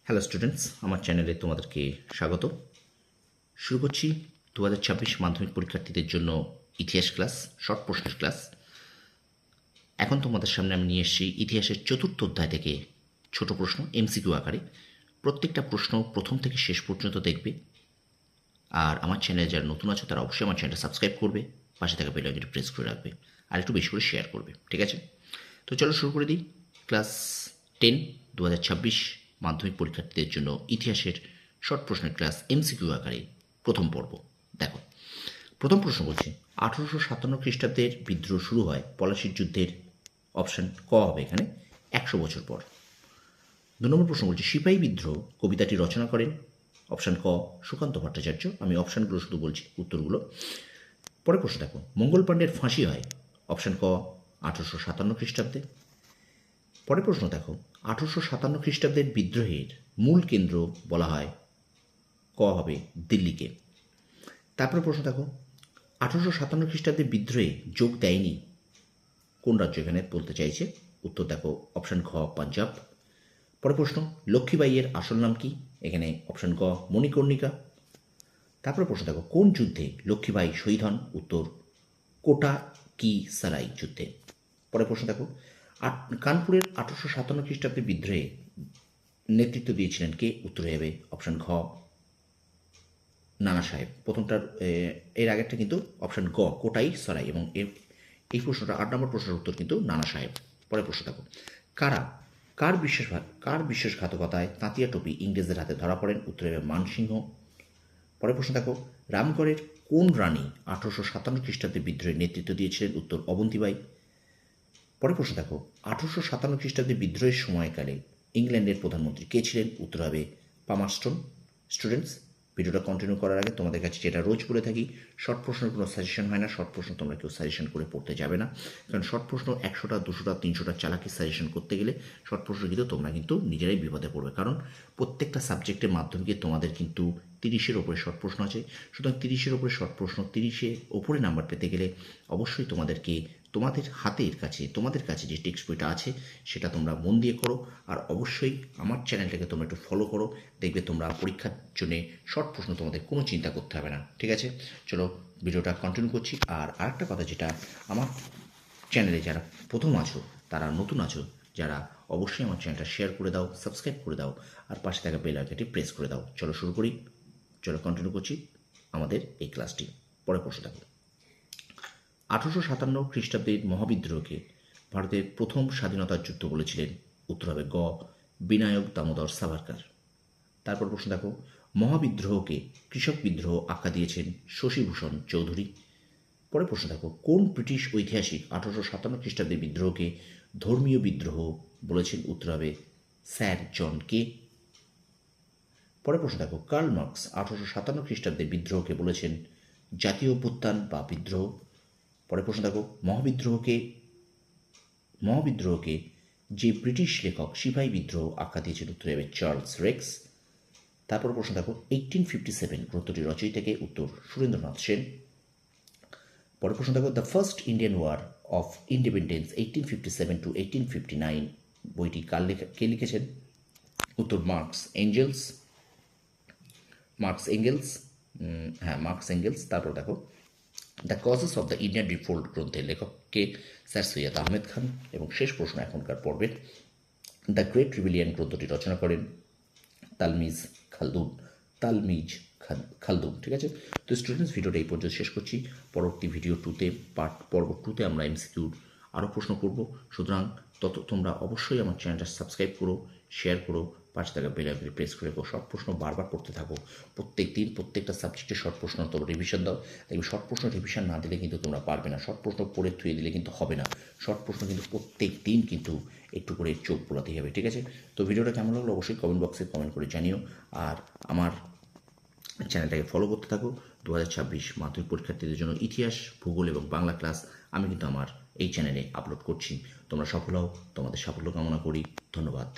Hello students, আমার চ্যানেলে তোমাদেরকে স্বাগত। শুরু করছি 2026 মাধ্যমিক পরীক্ষার্থীদের জন্য ইতিহাস ক্লাস, শর্ট প্রশ্নের ক্লাস। এখন তোমাদের সামনে আমি নিয়ে এসেছি ইতিহাসের চতুর্থ অধ্যায় থেকে ছোট প্রশ্ন এমসিকিউ আকারে। প্রত্যেকটা প্রশ্ন প্রথম থেকে শেষ পর্যন্ত দেখবে। আর আমার চ্যানেলে যারা নতুন আছে তারা অবশ্যই আমার চ্যানেলটা সাবস্ক্রাইব করবে, পাশে থাকা বেল আইকনটি প্রেস করে রাখবে, আর একটু বেশি করে শেয়ার করবে। ঠিক আছে, তো চলো শুরু করে দিই। ক্লাস 10 2026 মাধ্যমিক পরীক্ষার্থীদের জন্য ইতিহাসের শর্ট প্রশ্নের ক্লাস এমসিকিউ আকারে প্রথম পর্ব। দেখো, প্রথম প্রশ্ন বলছে 1857 খ্রিস্টাব্দের বিদ্রোহ শুরু হয় পলাশির যুদ্ধের, অপশান ক হবে এখানে, 100 বছর পর। 2 নম্বর প্রশ্ন বলছে সিপাহী বিদ্রোহ কবিতাটি রচনা করেন, অপশান ক সুকান্ত ভট্টাচার্য। আমি অপশানগুলো শুধু বলছি, উত্তরগুলো পরে। প্রশ্ন দেখো, মঙ্গল পাণ্ডের ফাঁসি হয়, অপশান ক 1857 খ্রিস্টাব্দে। পরের প্রশ্ন দেখো, 1857 খ্রিস্টাব্দের বিদ্রোহের মূল কেন্দ্র বলা হয়, ক হবে দিল্লিকে। তারপরে প্রশ্ন দেখো, 1857 খ্রিস্টাব্দের বিদ্রোহে যোগ দেয়নি কোন রাজ্য, এখানে বলতে চাইছে। উত্তর দেখো অপশান খ পাঞ্জাব। পরের প্রশ্ন, লক্ষ্মীবাইয়ের আসল নাম কি, এখানে অপশান ক মণিকর্ণিকা। তারপরে প্রশ্ন দেখো, কোন যুদ্ধে লক্ষ্মীবাই শহীদ হন, উত্তর কোটা কি সারাই যুদ্ধে। পরের প্রশ্ন দেখো, কানপুরের 1857 খ্রিস্টাব্দের বিদ্রোহে নেতৃত্ব দিয়েছিলেন কে, উত্তর হবে অপশান ঘ নানা সাহেব। প্রথমটার এর আগেরটা কিন্তু অপশান গ কোটাই সরাই, এবং এই প্রশ্নটা 8 নম্বর প্রশ্নের উত্তর কিন্তু নানা সাহেব। পরের প্রশ্ন দেখো, কার বিশ্বাসঘাতকতায় তাঁতিয়া টুপি ইংরেজদের হাতে ধরা পড়েন, উত্তর হবে মানসিংহ। পরের প্রশ্ন দেখো, রামগড়ের কোন রানী 1857 খ্রিস্টাব্দে বিদ্রোহের নেতৃত্ব দিয়েছিলেন, উত্তর অবন্তীবাই। পরের প্রশ্ন দেখো, 1857 খ্রিস্টাব্দে বিদ্রোহের সময়কালে ইংল্যান্ডের প্রধানমন্ত্রী কে ছিলেন, উত্তর হবে পামারস্টোন। স্টুডেন্টস, ভিডিওটা কন্টিনিউ করার আগে তোমাদের কাছে যেটা রোজ বলে থাকি, শর্ট প্রশ্নের কোনো সাজেশন হয় না। শর্ট প্রশ্ন তোমরা কেউ সাজেশন করে পড়তে যাবে না, কারণ শর্ট প্রশ্ন 100টা 200টা 300টা চালাকি সাজেশন করতে গেলে শর্ট প্রশ্ন কিন্তু তোমরা কিন্তু নিজেরাই বিপদে পড়বে। কারণ প্রত্যেকটা সাবজেক্টের মাধ্যমে তোমাদের কিন্তু 30-এর ওপরে শর্ট প্রশ্ন আছে। সুতরাং 30-এর ওপরে শর্ট প্রশ্ন, 30-এর ওপরে নাম্বার পেতে গেলে অবশ্যই তোমাদেরকে তোমাদের কাছে যে টেক্সট বইটা আছে সেটা তোমরা মন দিয়ে করো। আর অবশ্যই আমার চ্যানেলটাকে তোমরা একটু ফলো করো, দেখবে তোমরা পরীক্ষার জন্যে শর্ট প্রশ্ন তোমাদের কোনো চিন্তা করতে হবে না। ঠিক আছে, চলো ভিডিওটা কন্টিনিউ করছি। আর আরেকটা কথা, যেটা আমার চ্যানেলে যারা প্রথম আছো, তারা নতুন আছো যারা, অবশ্যই আমার চ্যানেলটা শেয়ার করে দাও, সাবস্ক্রাইব করে দাও, আর পাশে থাকা বেল আইকনটি প্রেস করে দাও। চলো শুরু করি, চলো কন্টিনিউ করছি আমাদের এই ক্লাসটি। পরে প্রশ্ন দেখো, 1857 খ্রিস্টাব্দের মহাবিদ্রোহকে ভারতের প্রথম স্বাধীনতার যুদ্ধ বলেছিলেন, উত্তর হবে গ বিনায়ক দামোদর সাভারকার। তারপর প্রশ্ন দেখো, মহাবিদ্রোহকে কৃষক বিদ্রোহ আখ্যা দিয়েছেন শশীভূষণ চৌধুরী। পরে প্রশ্ন দেখো, কোন ব্রিটিশ ঐতিহাসিক 1857 খ্রিস্টাব্দের বিদ্রোহকে ধর্মীয় বিদ্রোহ বলেছেন, উত্তর হবে স্যার জন কে। পরে প্রশ্ন দেখো, কার্ল মার্কস 1857 খ্রিস্টাব্দের বিদ্রোহকে বলেছেন জাতীয় অভ্যুত্থান বা বিদ্রোহ। পরে প্রশ্ন দেখো, মহাবিদ্রোহকে যে ব্রিটিশ লেখক সিপাহী বিদ্রোহ আখ্যা দিয়েছেন, উত্তর হবে চার্লস রেক্স। তারপর প্রশ্ন দেখো, 1857 গ্রন্থটি রচয়িতাকে, উত্তর সুরেন্দ্রনাথ সেন। পরের প্রশ্ন দেখো, the first Indian war of independence 1857 to 1859 বইটি কে লিখেছেন, উত্তর মার্কস এঙ্গেলস। তারপর দেখো, the causes of the Indian revolt গ্রন্থের লেখককে, স্যার সৈয়দ আহমেদ খান। এবং শেষ প্রশ্ন এখনকার পর্বের, দ্য গ্রেট রিভিলিয়ান গ্রন্থটি রচনা করেন তালমিজ খালদুন। ঠিক আছে, তো স্টুডেন্টস, ভিডিওটা এই পর্যন্ত শেষ করছি। পরবর্তী ভিডিও পর্ব 2তে আমরা এমসিকিউর আরও প্রশ্ন করব। সুতরাং তোমরা অবশ্যই আমার চ্যানেলটা সাবস্ক্রাইব করো, শেয়ার করো, পাশে থাকা বেল আইকনে প্রেস করে শর্ট প্রশ্ন বারবার পড়তে থাকো। প্রত্যেক দিন প্রত্যেকটা সাবজেক্টের শর্ট প্রশ্ন তোমরা রিভিশন দাও। দেখবে শর্ট প্রশ্ন রিভিশন না দিলে কিন্তু তোমরা পারবে না। শর্ট প্রশ্ন পড়ে থুয়ে দিলে কিন্তু হবে না। শর্ট প্রশ্ন কিন্তু প্রত্যেক দিন কিন্তু একটু করে চোখ বোলাতেই হবে। ঠিক আছে, তো ভিডিওটা কেমন লাগলো অবশ্যই কমেন্ট বক্সে কমেন্ট করে জানিও। আর আমার চ্যানেলটাকে ফলো করতে থাকো। 2026 মাধ্যমিক পরীক্ষার্থীদের জন্য ইতিহাস, ভূগোল এবং বাংলা ক্লাস আমি কিন্তু আমার এই চ্যানেলে আপলোড করছি। তোমরা সফল হও, তোমাদের সাফল্য কামনা করি। ধন্যবাদ।